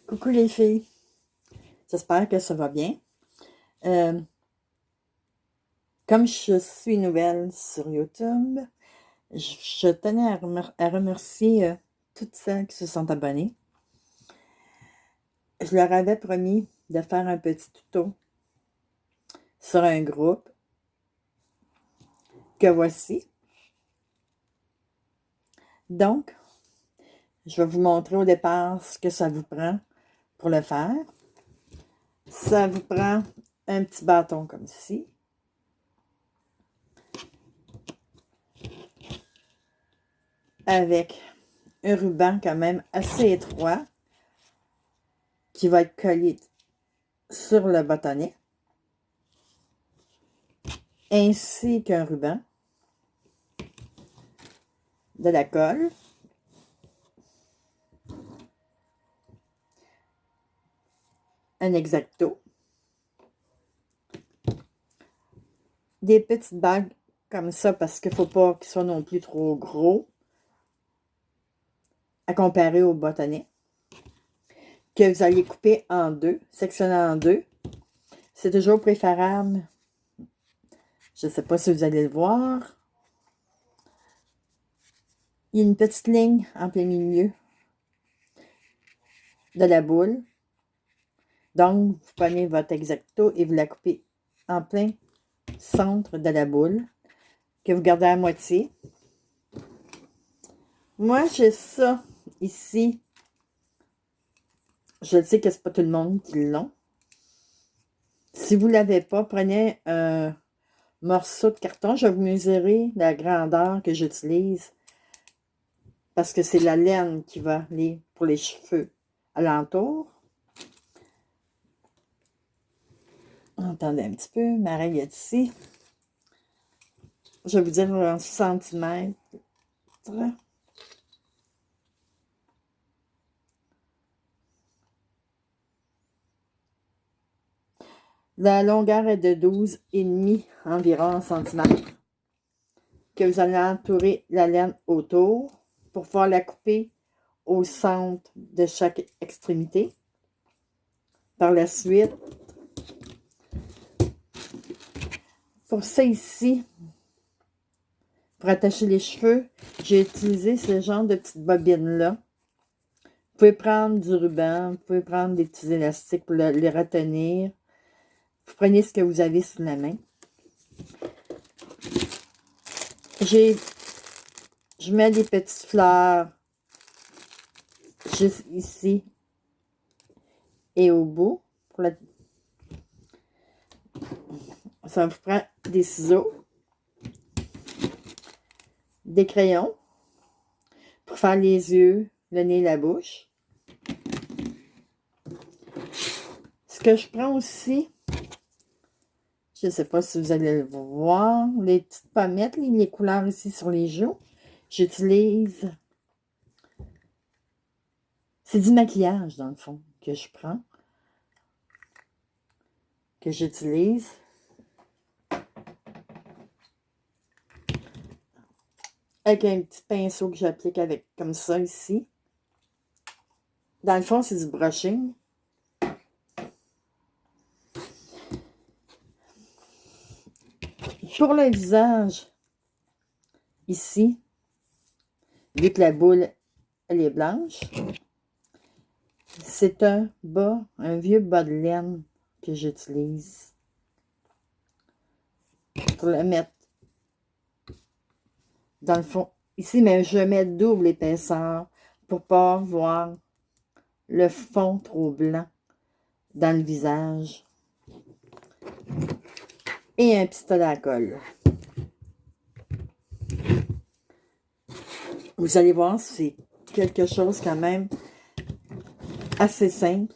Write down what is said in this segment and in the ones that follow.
Coucou les filles, j'espère que ça va bien. Euh, Comme je suis nouvelle sur YouTube, je tenais à remercier toutes celles qui se sont abonnées. Je leur avais promis de faire un petit tuto sur un groupe que voici. Donc, je vais vous montrer au départ ce que ça vous prend pour le faire. Ça vous prend un petit bâton comme ci. Avec un ruban quand même assez étroit qui va être collé sur le bâtonnet, ainsi qu'un ruban, de la colle, un X-Acto, des petites bagues comme ça parce qu'il ne faut pas qu'ils soient non plus trop gros à comparer au bâtonnet, que vous allez couper en deux, sectionner en deux. C'est toujours préférable. Je ne sais pas si vous allez le voir. Il y a une petite ligne en plein milieu de la boule. Donc, vous prenez votre X-Acto et vous la coupez en plein centre de la boule, que vous gardez à moitié. Moi, j'ai ça ici. Je sais que c'est pas tout le monde qui l'ont. Si vous ne l'avez pas, prenez un morceau de carton. Je vais vous mesurer la grandeur que j'utilise parce que c'est la laine qui va aller pour les cheveux alentour. Entendez un petit peu, ma règle est ici. Je vais vous dire en centimètres. La longueur est de 12,5 environ en centimètres. Que vous allez entourer la laine autour pour pouvoir la couper au centre de chaque extrémité. Par la suite, pour ça ici, pour attacher les cheveux, j'ai utilisé ce genre de petites bobines-là. Vous pouvez prendre du ruban, vous pouvez prendre des petits élastiques pour les retenir. Vous prenez ce que vous avez sous la main. Je mets des petites fleurs juste ici et au bout. Ça vous prend des ciseaux, des crayons pour faire les yeux, le nez, la bouche. Ce que je prends aussi, je ne sais pas si vous allez le voir, les petites pommettes, les couleurs ici sur les joues. J'utilise, c'est du maquillage dans le fond que je prends, que j'utilise. Avec un petit pinceau que j'applique avec comme ça ici. Dans le fond, c'est du brushing. Pour le visage, ici, vu que la boule, elle est blanche, c'est un vieux bas de laine que j'utilise pour le mettre dans le fond. Ici, mais je mets double épaisseur pour pas voir le fond trop blanc dans le visage. Et un pistolet à colle. Vous allez voir, c'est quelque chose quand même assez simple.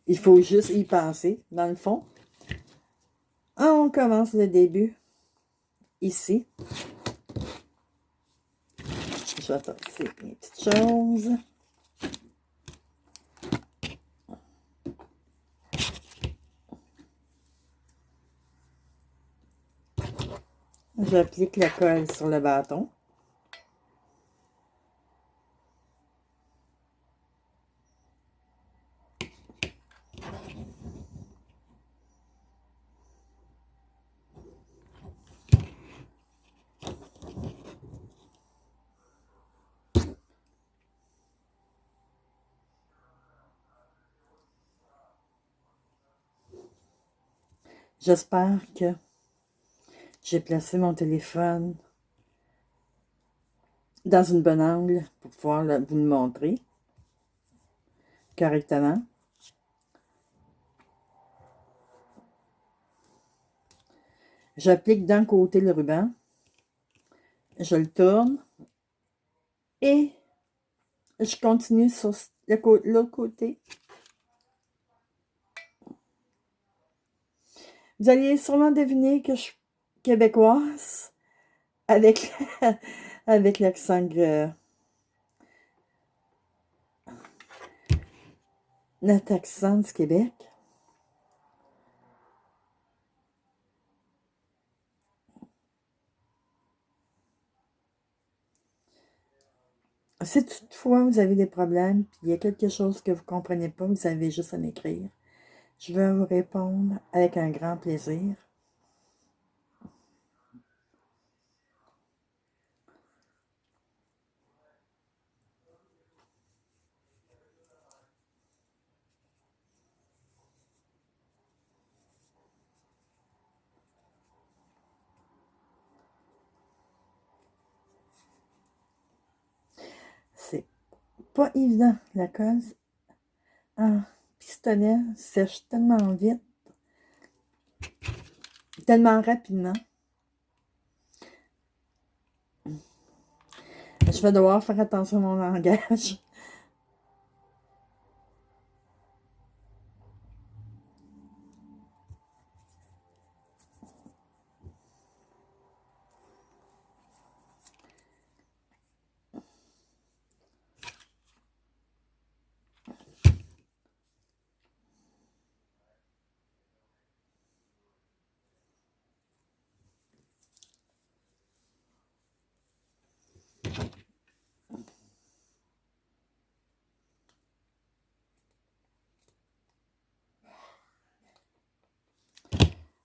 Il faut juste y penser, dans le fond. On commence le début ici. Je vais tasser mes petites choses. J'applique la colle sur le bâton. J'espère que j'ai placé mon téléphone dans une bonne angle pour pouvoir vous le montrer correctement. J'applique d'un côté le ruban, je le tourne et je continue sur l'autre côté. Vous allez sûrement deviner que je suis québécoise avec, avec l'accent notre accent du Québec. Si toutefois vous avez des problèmes, puis il y a quelque chose que vous ne comprenez pas, vous avez juste à m'écrire. Je vais vous répondre avec un grand plaisir. C'est pas évident, la colle en pistolet sèche tellement vite, tellement rapidement. Je vais devoir faire attention à mon langage.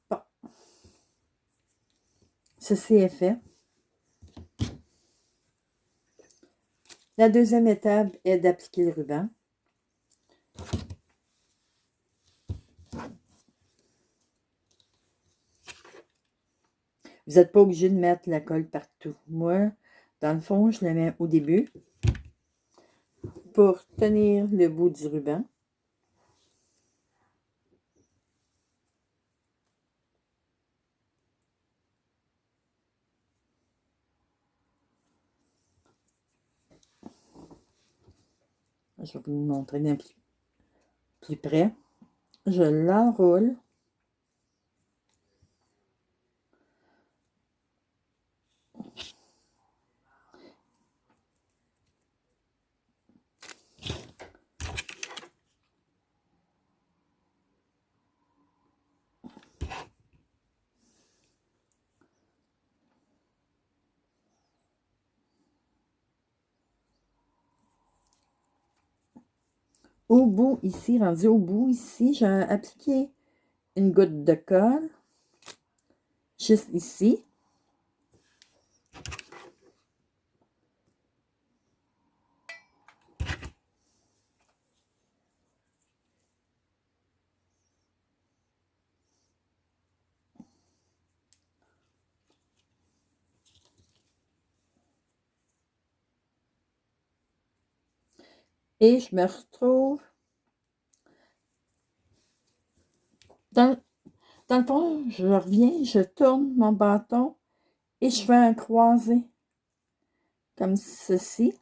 Bon, ceci est fait. La deuxième étape est d'appliquer le ruban. Vous n'êtes pas obligé de mettre la colle partout. Moi, dans le fond, je la mets au début pour tenir le bout du ruban. Je vais vous montrer d'un plus près. Je l'enroule. Au bout ici, rendu au bout ici, j'ai appliqué une goutte de colle. Juste ici. Et je me retrouve dans le fond, je reviens, je tourne mon bâton et je fais un croisé comme ceci.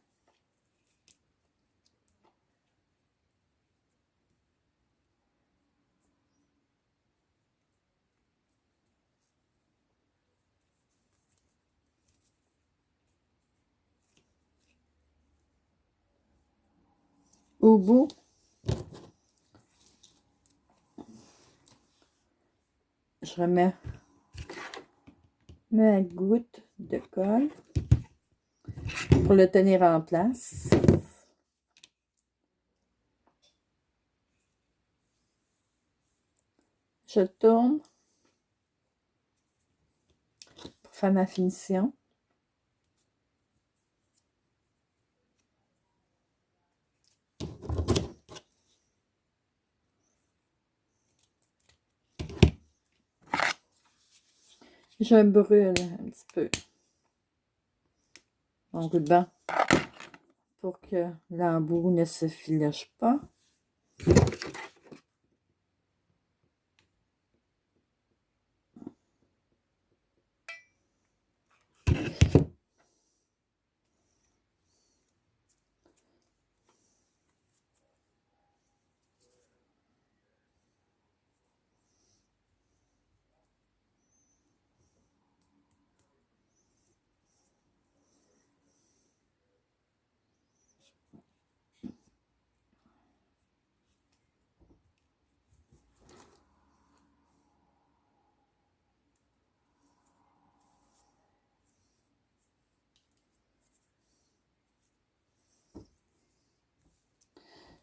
Au bout, je remets ma goutte de colle pour le tenir en place. Je tourne pour faire ma finition. Je brûle un petit peu mon ruban pour que l'embout ne se filoche pas.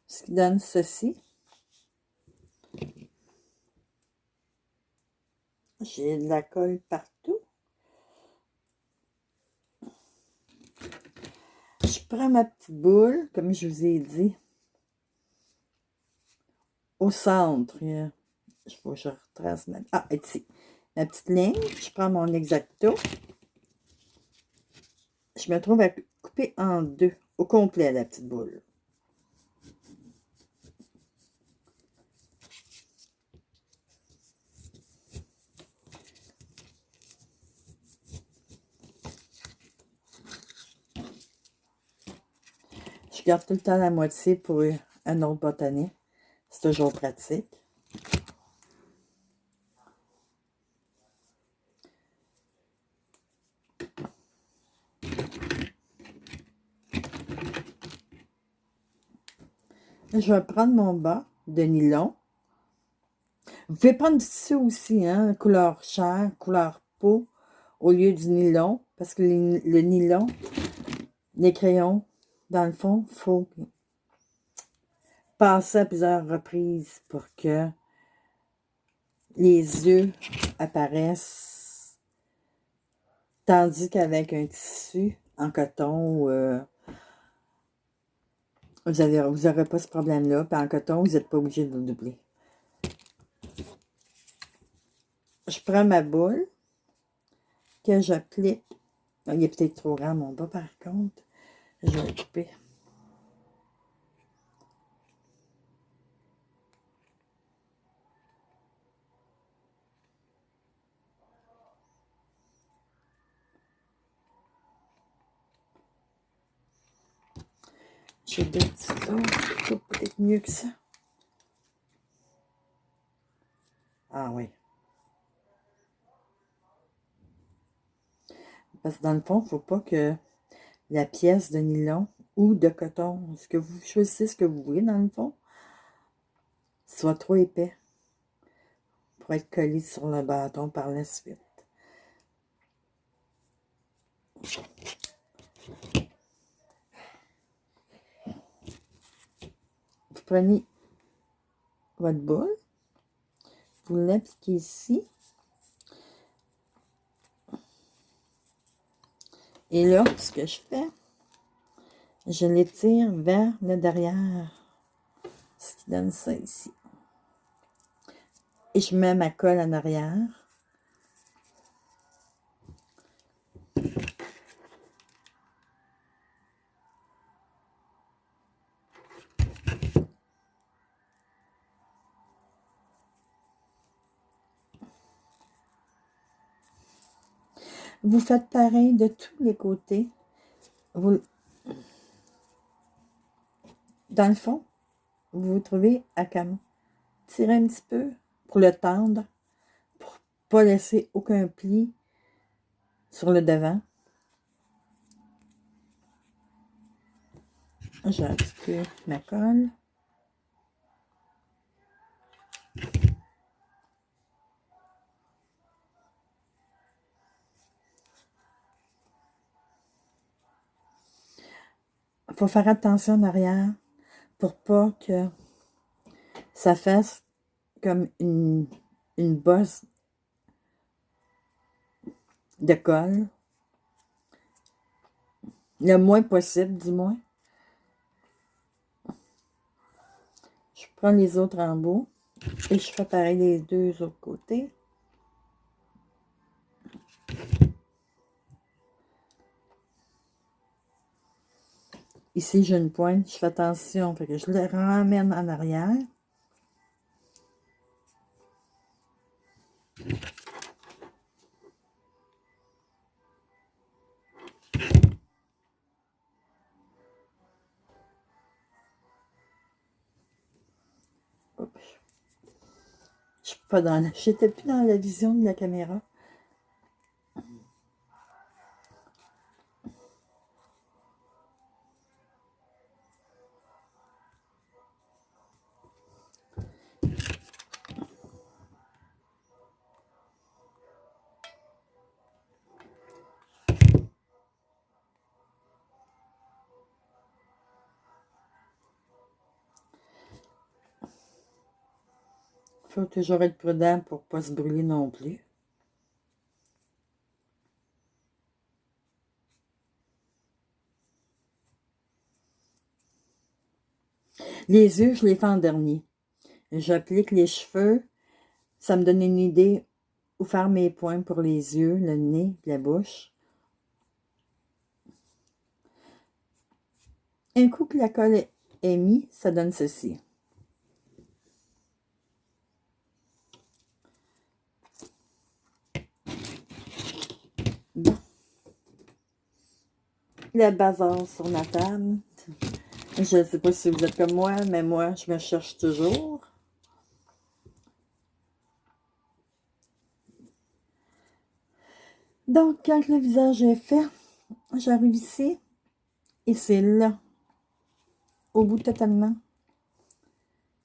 Ce qui donne ceci. J'ai de la colle partout. Je prends ma petite boule, comme je vous ai dit, au centre. Il faut que je retrace ma... Ah, ici. Ma petite ligne. Je prends mon X-Acto. Je me trouve à couper en deux, au complet, la petite boule. Je garde tout le temps la moitié pour un autre botanique. C'est toujours pratique. Je vais prendre mon bas de nylon. Vous pouvez prendre du tissu aussi, hein, couleur chair, couleur peau, au lieu du nylon, parce que le nylon, les crayons, dans le fond, il faut passer à plusieurs reprises pour que les yeux apparaissent, tandis qu'avec un tissu en coton, vous n'aurez pas ce problème-là, puis en coton, vous n'êtes pas obligé de le doubler. Je prends ma boule, que j'applique. Il est peut-être trop grand mon bas, par contre. Je vais le couper. J'ai deux petits couteaux, peut-être mieux que ça. Ah oui. Parce que dans le fond, il ne faut pas que la pièce de nylon ou de coton, ce que vous choisissez, ce que vous voulez dans le fond, soit trop épais pour être collé sur le bâton par la suite. Vous prenez votre boule, vous l'appliquez ici. Et là, ce que je fais, je l'étire vers le derrière. Ce qui donne ça ici. Et je mets ma colle en arrière. Vous faites pareil de tous les côtés. Vous, dans le fond, vous vous trouvez à comme tirer un petit peu pour le tendre, pour pas laisser aucun pli sur le devant. J'ai appliqué ma colle. Il faut faire attention en arrière pour pas que ça fasse comme une bosse de colle. Le moins possible, du moins. Je prends les autres embouts et je fais pareil les deux autres côtés. Ici, j'ai une pointe, je fais attention, fait que je le ramène en arrière. Je suis pas dans j'étais plus dans la vision de la caméra. Faut toujours être prudent pour pas se brûler non plus. Les yeux, je les fais en dernier. J'applique les cheveux. Ça me donne une idée où faire mes points pour les yeux, le nez, la bouche. Un coup que la colle est mise, ça donne ceci. Bon. Le bazar sur la table. Je ne sais pas si vous êtes comme moi, mais moi, je me cherche toujours. Donc, quand le visage est fait, j'arrive ici et c'est là, au bout totalement,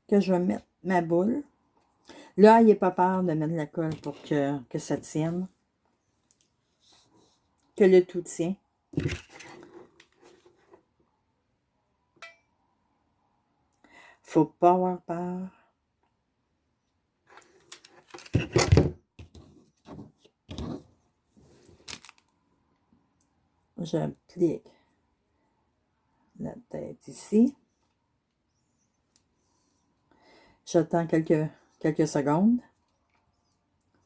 que je vais mettre ma boule. Là, il n'est pas peur de mettre la colle pour que ça tienne, que le tout tient. Faut pas avoir peur. J'applique la tête ici. J'attends quelques secondes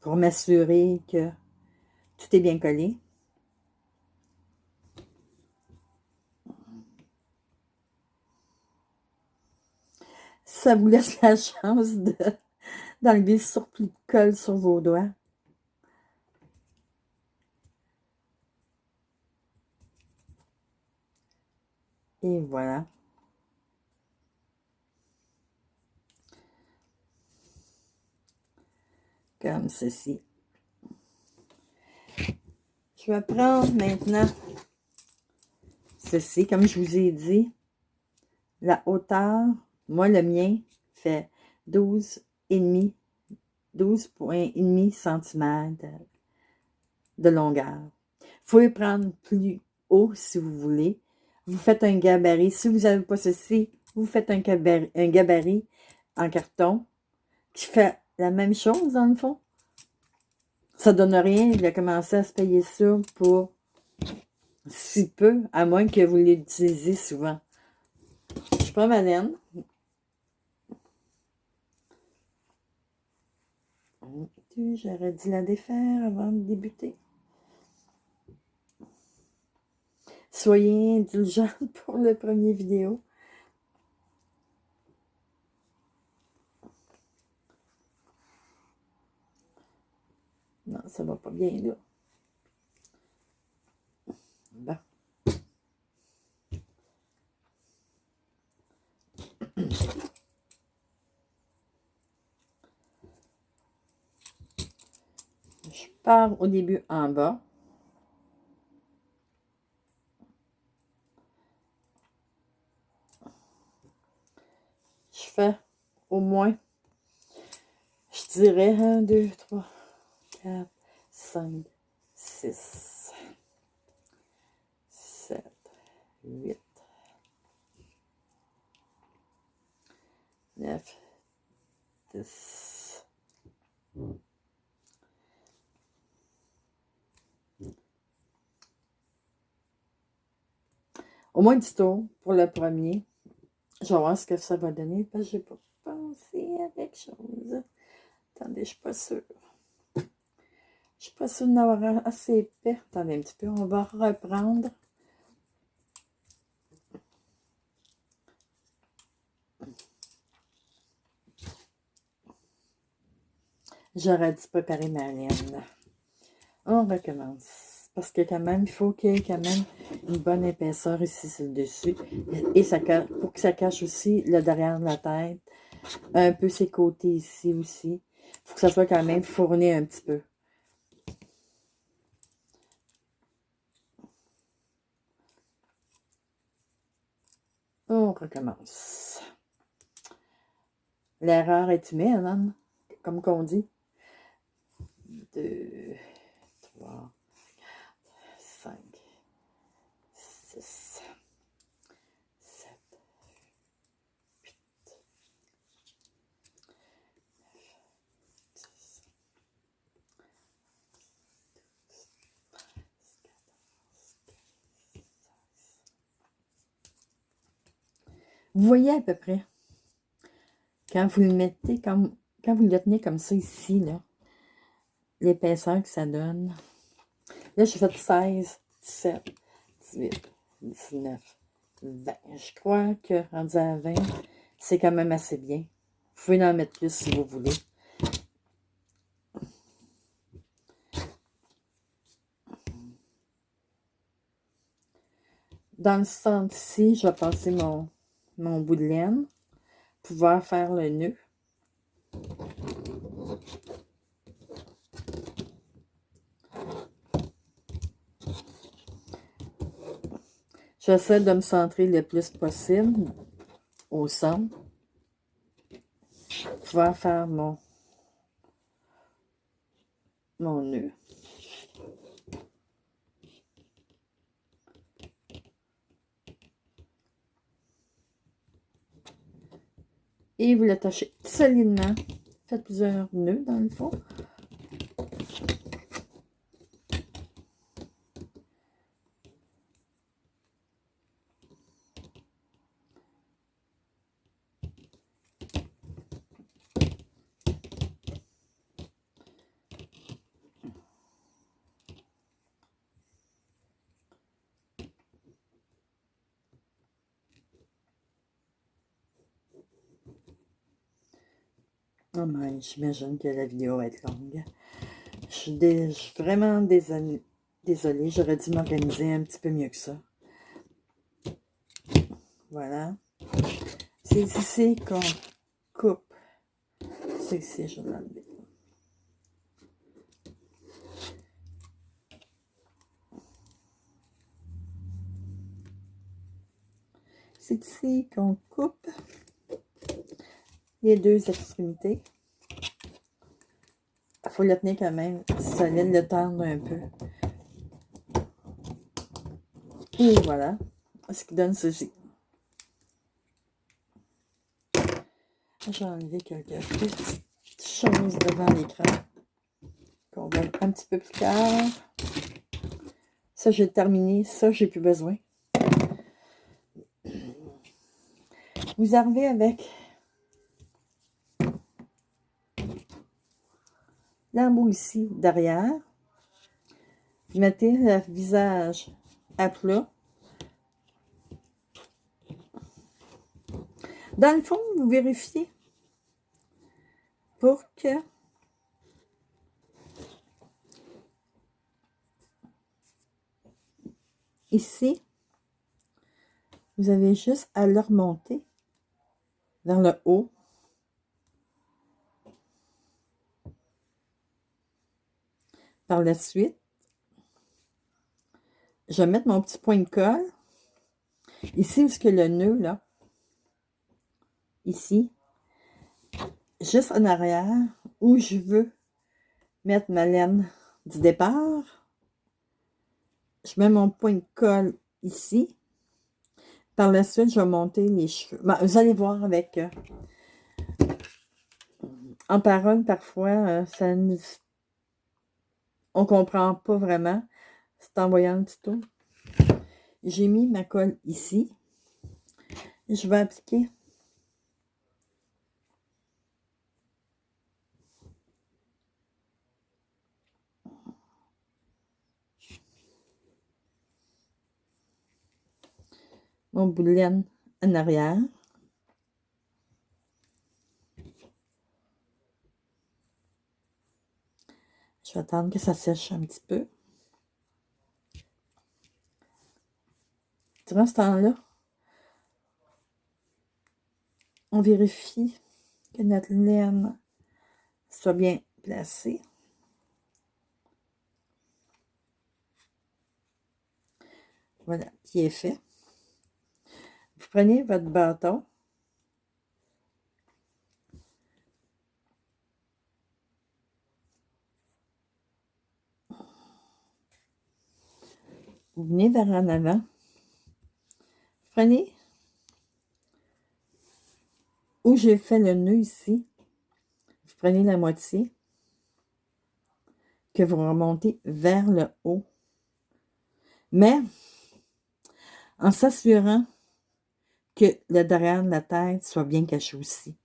pour m'assurer que tout est bien collé. Ça vous laisse la chance d'enlever le surplus de colle sur vos doigts. Et voilà. Comme ceci. Je vais prendre maintenant ceci, comme je vous ai dit, la hauteur, moi le mien fait 12,5 cm de longueur. Vous pouvez prendre plus haut si vous voulez. Vous faites un gabarit. Si vous n'avez pas ceci, vous faites un gabarit en carton qui fait la même chose dans le fond. Ça donne rien de commencer à se payer ça pour si peu, à moins que vous l'utilisez souvent. Je prends ma laine. J'aurais dû la défaire avant de débuter. Soyez indulgents pour le premier vidéo. Non, ça va pas bien là. Bon. Je pars au début en bas. Je fais au moins, je dirais 1, 2, 3, 4, 5, 6, 7, 8, 9, 10. Au moins 10 tours pour le premier. Je vais voir ce que ça va donner parce que je n'ai pas pensé à quelque chose. Attendez, je ne suis pas sûre. Je ne suis pas sûre d'en avoir assez épais. Attendez un petit peu, on va reprendre. J'aurais dû préparer ma laine. On recommence. Parce que quand même, il faut qu'il y ait quand même une bonne épaisseur ici sur le dessus. Et ça, pour que ça cache aussi le derrière de la tête. Un peu ses côtés ici aussi. Il faut que ça soit quand même fourni un petit peu. On recommence. L'erreur est humaine, hein? Comme qu'on dit. 2, 3, 5, 6, 7, 8, 10, 14. Vous voyez à peu près, quand vous le mettez comme, quand vous le tenez comme ça ici, là, l'épaisseur que ça donne. Là, j'ai fait 16, 17, 18, 19, 20. Je crois que rendu à 20, c'est quand même assez bien. Vous pouvez en mettre plus si vous voulez. Dans le centre ici, je vais passer mon bout de laine pour pouvoir faire le nœud. J'essaie de me centrer le plus possible au centre pour pouvoir faire mon nœud. Et vous l'attachez solidement. Faites plusieurs nœuds dans le fond. Oh my, j'imagine que la vidéo va être longue. Je suis vraiment désolée. J'aurais dû m'organiser un petit peu mieux que ça. Voilà. C'est ici qu'on coupe. C'est ici, je vais l'enlever. C'est ici qu'on coupe les deux extrémités. Il faut le tenir quand même solide, le tendre un peu. Et voilà. Ce qui donne ceci. J'ai enlevé quelques petites choses devant l'écran. Qu'on va un petit peu plus clair. Ça, j'ai terminé. Ça, j'ai plus besoin. Vous arrivez avec l'embout ici derrière. Vous mettez le visage à plat. Dans le fond, vous vérifiez pour que ici, vous avez juste à le remonter vers le haut. Par la suite, je vais mettre mon petit point de colle. Ici, où est-ce que le nœud, là? Ici. Juste en arrière, où je veux mettre ma laine du départ. Je mets mon point de colle ici. Par la suite, je vais monter les cheveux. Ben, vous allez voir avec... en parole, parfois, ça nous... on ne comprend pas vraiment. C'est en voyant le tuto. J'ai mis ma colle ici. Je vais appliquer mon bout de laine en arrière. Je vais attendre que ça sèche un petit peu. Durant ce temps-là, on vérifie que notre laine soit bien placée. Voilà, qui est fait. Vous prenez votre bâton. Vous venez vers en avant. Prenez où j'ai fait le nœud ici. Vous prenez la moitié que vous remontez vers le haut. Mais en s'assurant que le derrière de la tête soit bien caché aussi.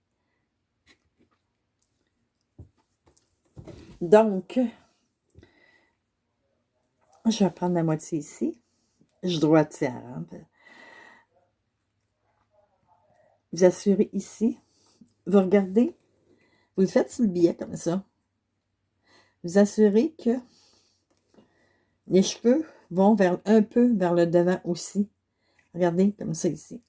Donc, je vais prendre la moitié ici. Je droitière. Hein? Vous assurez ici. Vous regardez. Vous le faites sur le billet comme ça. Vous assurez que les cheveux vont un peu vers le devant aussi. Regardez comme ça ici.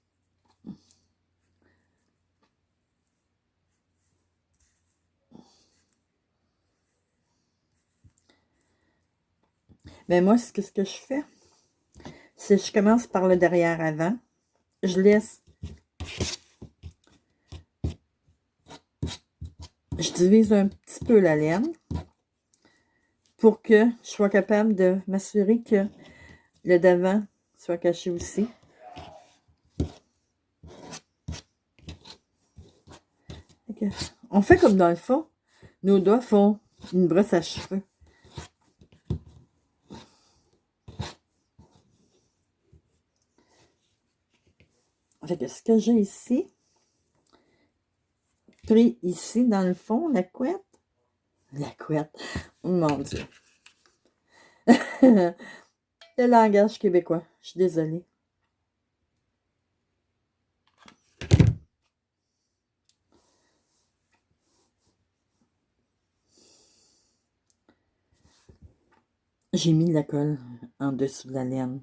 Mais moi, ce que je fais, c'est que je commence par le derrière avant. Je laisse. Je divise un petit peu la laine pour que je sois capable de m'assurer que le devant soit caché aussi. On fait comme dans le fond. Nos doigts font une brosse à cheveux. Fait que ce que j'ai ici, pris ici dans le fond, la couette. La couette. Oh mon Dieu. Le langage québécois. Je suis désolée. J'ai mis de la colle en dessous de la laine.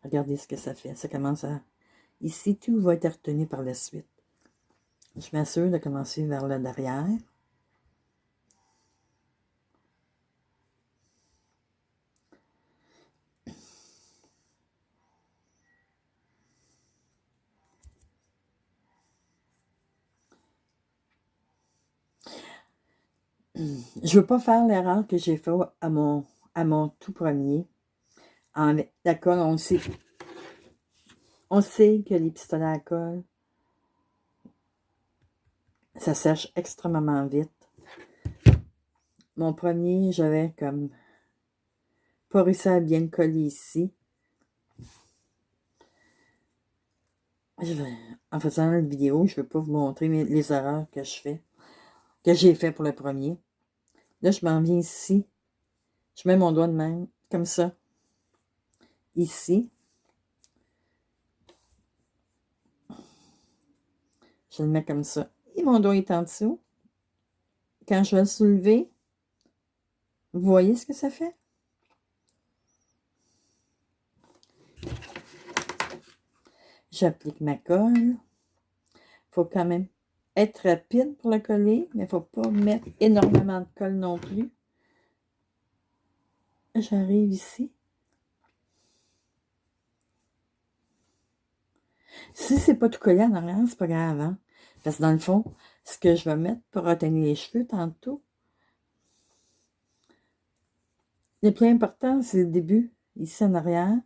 Regardez ce que ça fait. Ça commence à... Ici, tout va être retenu par la suite. Je m'assure de commencer vers le derrière. Je ne veux pas faire l'erreur que j'ai fait à mon tout premier. Avec la colle, on sait que les pistolets à colle, ça sèche extrêmement vite. Mon premier, j'avais comme pas réussi à bien le coller ici. En faisant la vidéo, je ne vais pas vous montrer les erreurs que j'ai fait pour le premier. Là, je m'en viens ici. Je mets mon doigt de même, comme ça. Ici. Je le mets comme ça. Et mon doigt est en dessous. Quand je vais le soulever, vous voyez ce que ça fait? J'applique ma colle. Il faut quand même être rapide pour le coller, mais il ne faut pas mettre énormément de colle non plus. J'arrive ici. Si c'est pas tout collé en arrière, c'est pas grave, hein? Parce que dans le fond, ce que je vais mettre pour retenir les cheveux tantôt, le plus important, c'est le début, ici en arrière.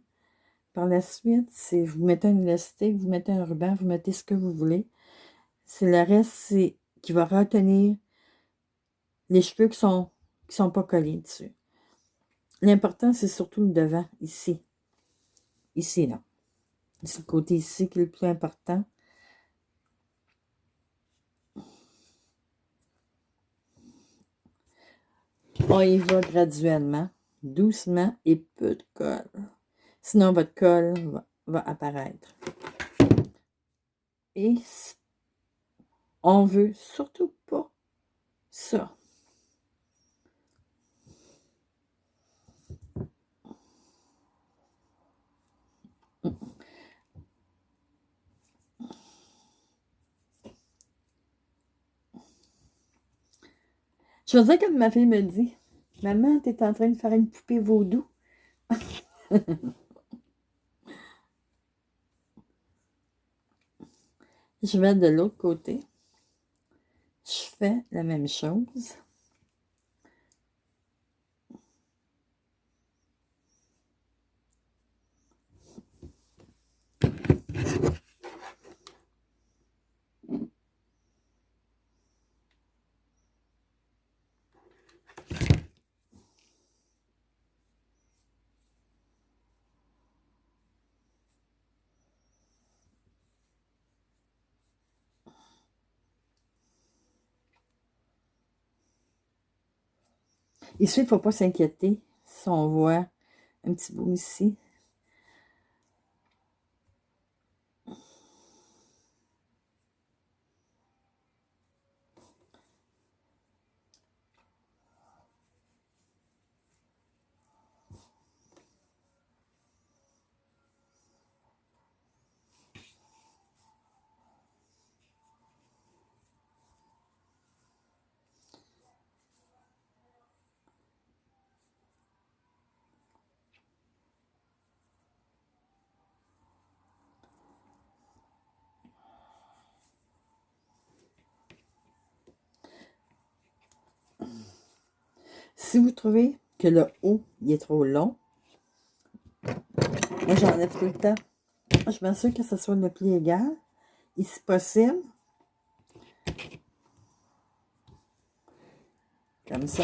Par la suite, c'est vous mettez un élastique, vous mettez un ruban, vous mettez ce que vous voulez. C'est le reste, c'est qui va retenir les cheveux qui sont pas collés dessus. L'important, c'est surtout le devant, ici. Ici, là. C'est le côté ici qui est le plus important. On y va graduellement, doucement et peu de colle. Sinon, votre colle va apparaître. Et On veut surtout pas ça. Je veux dire, comme ma fille me dit, maman, t'es en train de faire une poupée vaudou. Je vais de l'autre côté. Je fais la même chose. Ici, il ne faut pas s'inquiéter si on voit un petit bout ici. Si vous trouvez que le haut il est trop long, moi j'enlève tout le temps. Je m'assure que ce soit le pli égal. Et si possible, comme ça.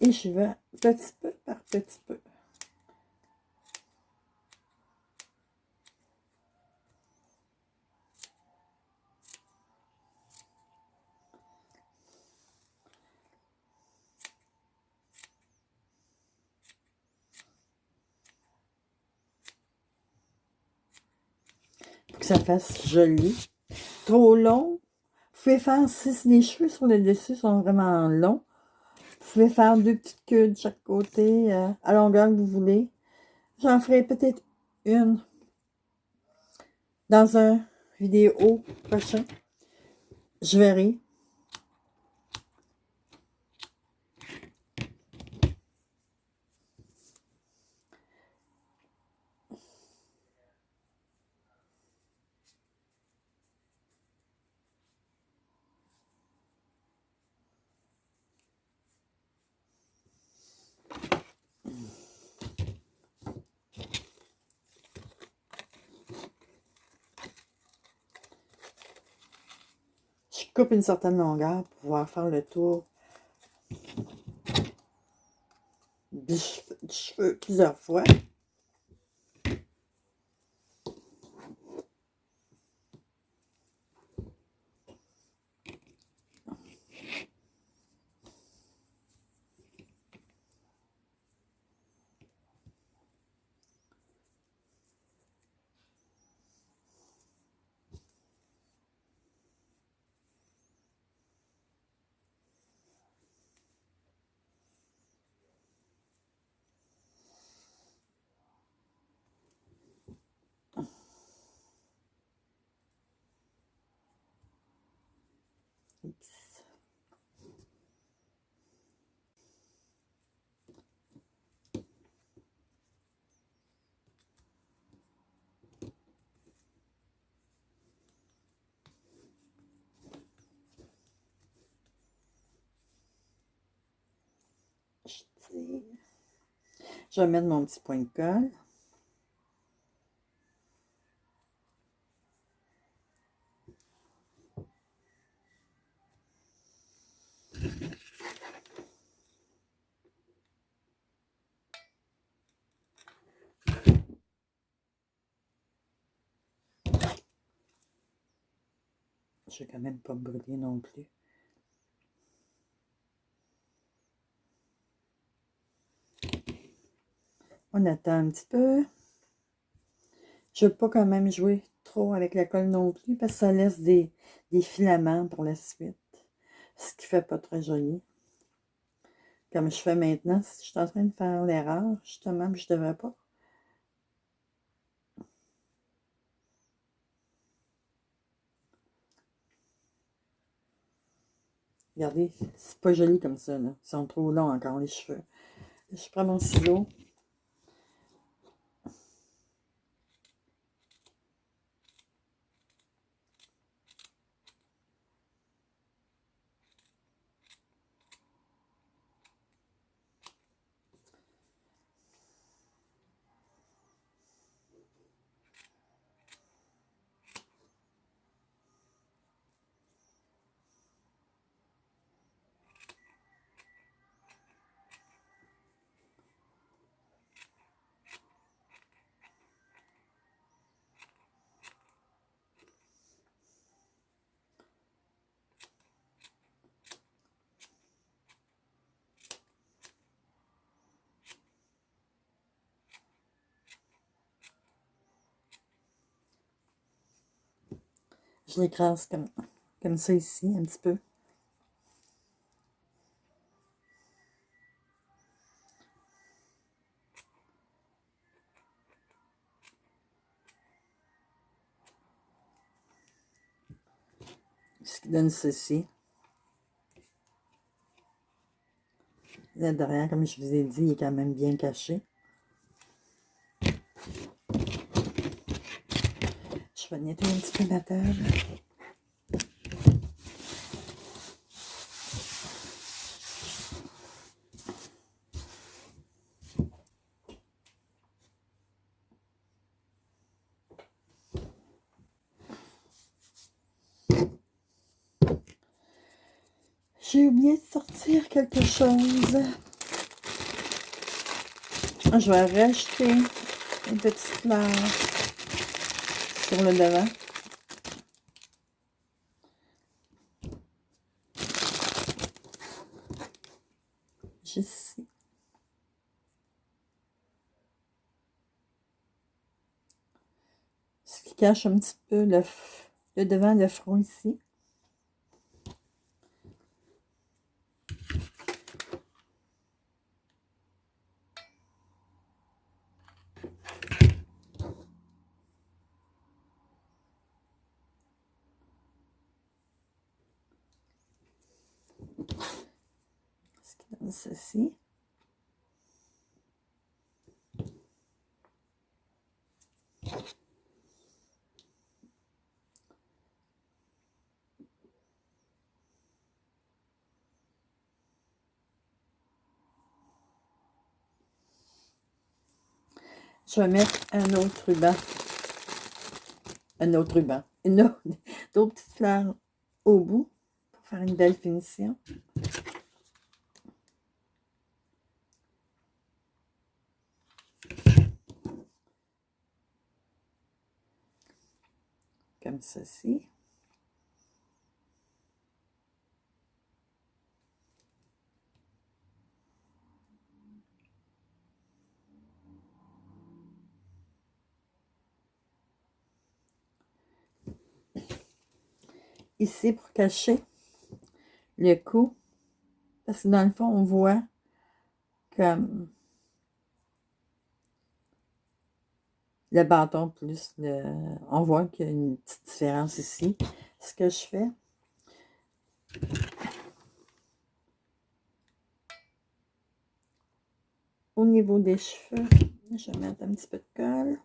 Et je vais petit peu par petit peu. Pour que ça fasse joli. Trop long. Vous pouvez faire, si les cheveux sur le dessus sont vraiment longs, vous pouvez faire 2 petites queues de chaque côté, à longueur que vous voulez. J'en ferai peut-être une dans un vidéo prochain. Je verrai. Je coupe une certaine longueur pour pouvoir faire le tour du cheveu plusieurs fois. Oups. Je tire. Je vais mettre mon petit point de colle. Je vais quand même pas brûler non plus. On attend un petit peu. Je ne veux pas quand même jouer trop avec la colle non plus, parce que ça laisse des filaments pour la suite. Ce qui fait pas très joli. Comme je fais maintenant, si je suis en train de faire l'erreur, justement, puis je devrais pas. Regardez, c'est pas joli comme ça, là. Ils sont trop longs encore, les cheveux. Je prends mon ciseau. Je l'écrase comme ça ici, un petit peu. Ce qui donne ceci. Là, derrière, comme je vous ai dit, il est quand même bien caché. Je vais nettoyer un petit peu ma table. J'ai oublié de sortir quelque chose. Je vais rajouter une petite fleur sur le devant. Juste ici. Ce qui cache un petit peu le devant, le front ici. Ce qui donne ceci. Je vais mettre un autre ruban. Un autre ruban. D'autres petites fleurs au bout pour faire une belle finition. Comme ceci. Ici pour cacher le cou. Parce que dans le fond, on voit comme le bâton plus on voit qu'il y a une petite différence ici. Ce que je fais, au niveau des cheveux, je vais mettre un petit peu de colle.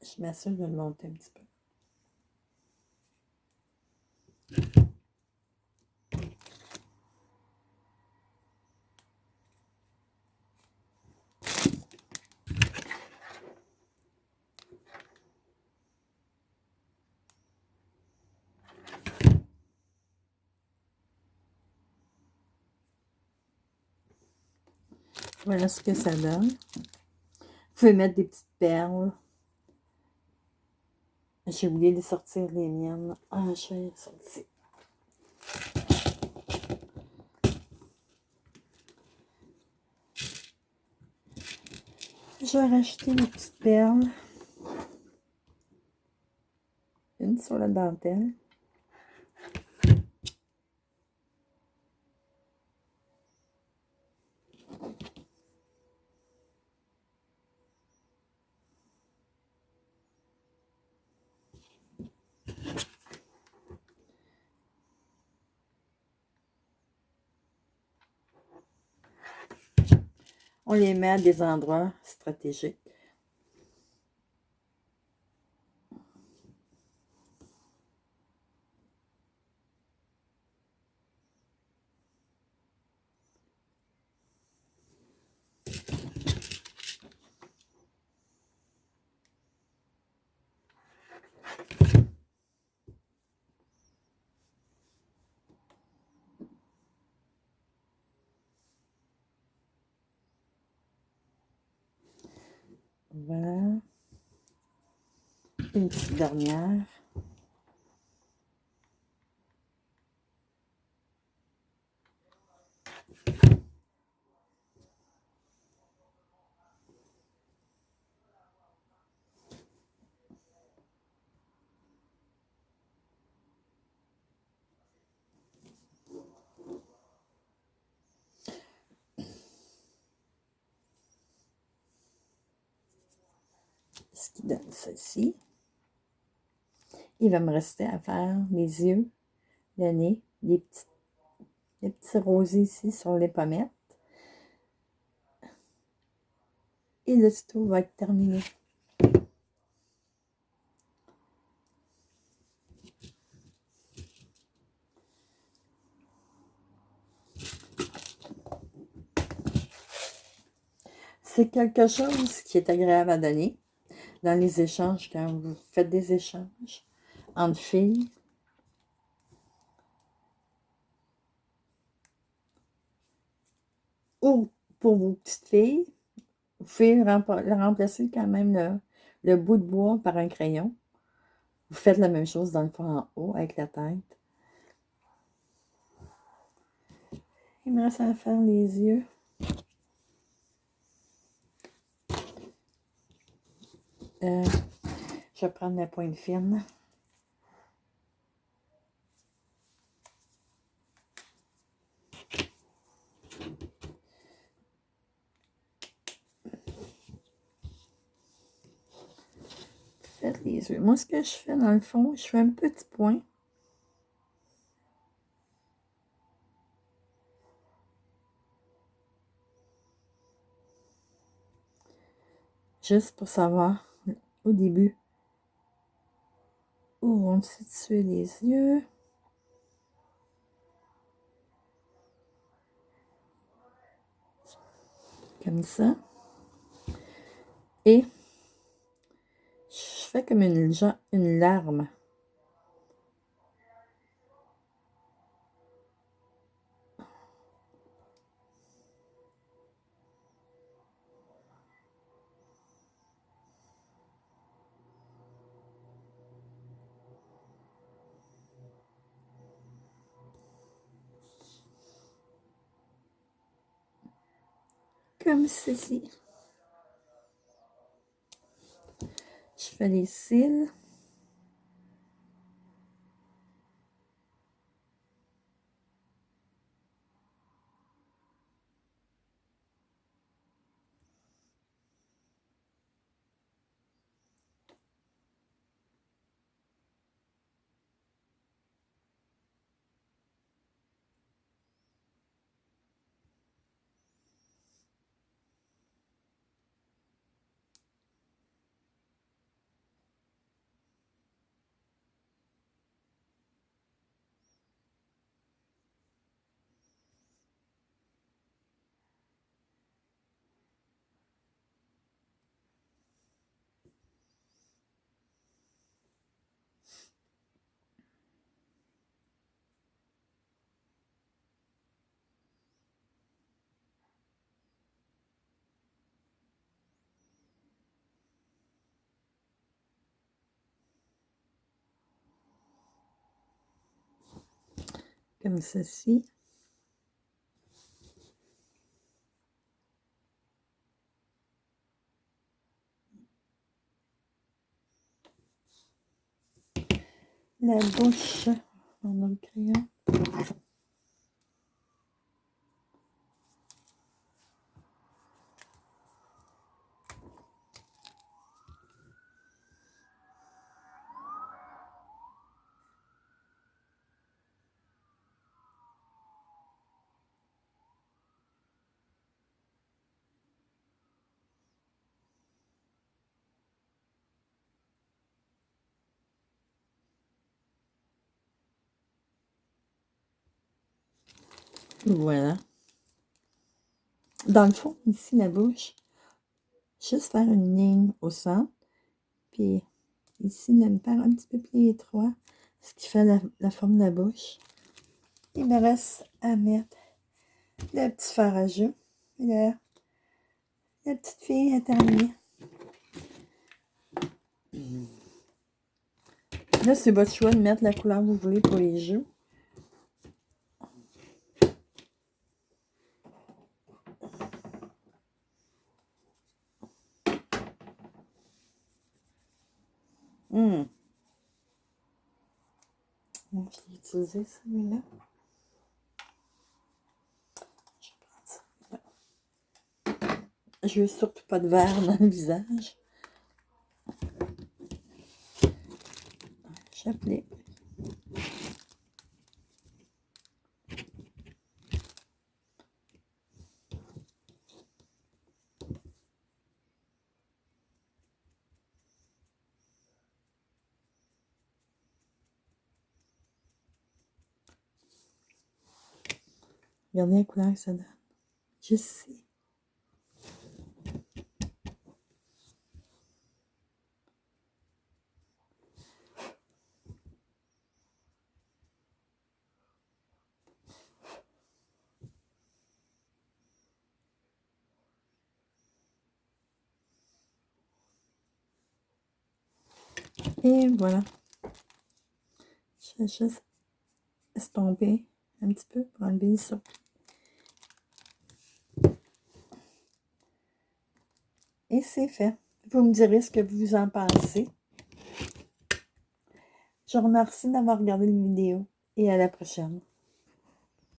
Je m'assure de le monter un petit peu. Voilà ce que ça donne. Vous pouvez mettre des petites perles. J'ai oublié de sortir les miennes. Ah, je vais les sortir. Je vais rajouter des petites perles. Une sur la dentelle. On les met à des endroits stratégiques. Voilà. Une petite dernière. Ce qui donne ceci. Il va me rester à faire les yeux, le nez, les petits rosés ici sur les pommettes. Et le tuto va être terminé. C'est quelque chose qui est agréable à donner dans les échanges, quand vous faites des échanges entre filles. Ou pour vos petites filles, vous pouvez remplacer quand même le bout de bois par un crayon. Vous faites la même chose dans le fond en haut avec la tête. Il me reste à faire les yeux. Je vais prendre la pointe fine. Faites les yeux. Moi, ce que je fais dans le fond, je fais un petit point. Juste pour savoir au début où vont se situer les yeux. Comme ça. Et je fais comme une larme. Comme ceci. Je fais les cils. comme ceci. La bouche, on a le crayon. Voilà. Dans le fond, ici, la bouche, juste faire une ligne au centre. Puis ici, le faire un petit peu plus étroit, ce qui fait la forme de la bouche. Il me reste à mettre le petit fard à jeu. Et la petite fille est terminée. Là, c'est votre choix de mettre la couleur que vous voulez pour les jeux. Je l'ai utilisé celui-là. Je vais prendre ça. Je veux surtout pas de verre dans le visage. J'applique. Regardez la couleur que ça donne. Je sais. Et voilà. Je vais juste estomper un petit peu pour enlever ça. Et c'est fait. Vous me direz ce que vous en pensez. Je vous remercie d'avoir regardé la vidéo et à la prochaine.